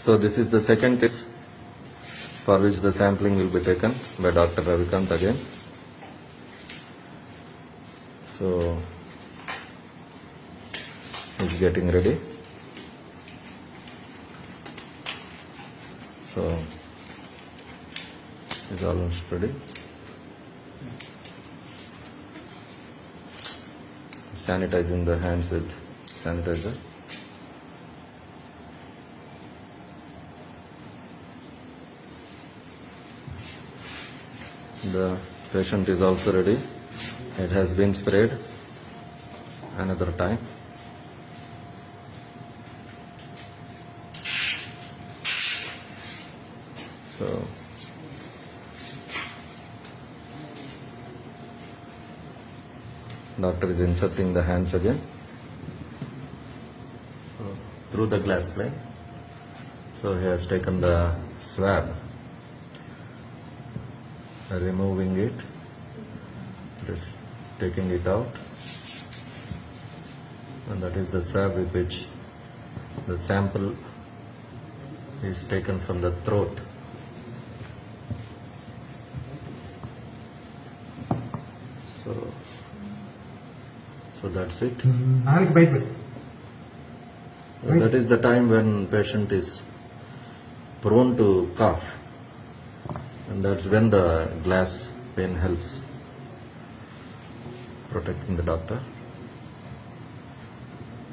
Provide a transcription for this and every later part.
So this is the second case for which the sampling will be taken by Dr. Ravikant again. So he's getting ready. So he's almost ready. Sanitizing the hands with sanitizer. The patient is also ready. It has been sprayed another time. So doctor is inserting the hands again through the glass plate. So he has taken the swab, removing it, just taking it out, and that is the swab with which the sample is taken from the throat. So that's it. That is the time when patient is prone to cough, and that's when the glass pane helps protecting the doctor.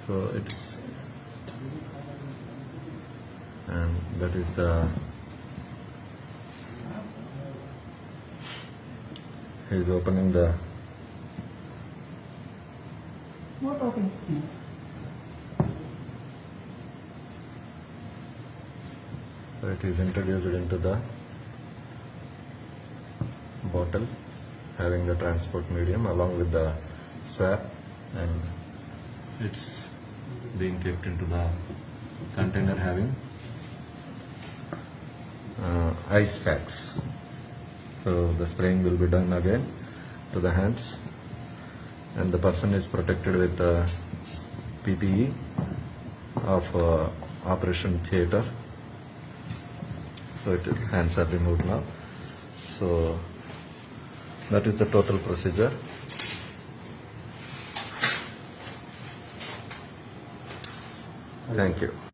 So it's, and that is the, he's opening the, What opens? so it is introduced into the bottle having the transport medium along with the swab, and it's being kept into the container having ice packs. So the spraying will be done again to the hands, and the person is protected with the PPE of operation theatre. So hands are removed now. So that is the total procedure. Thank you.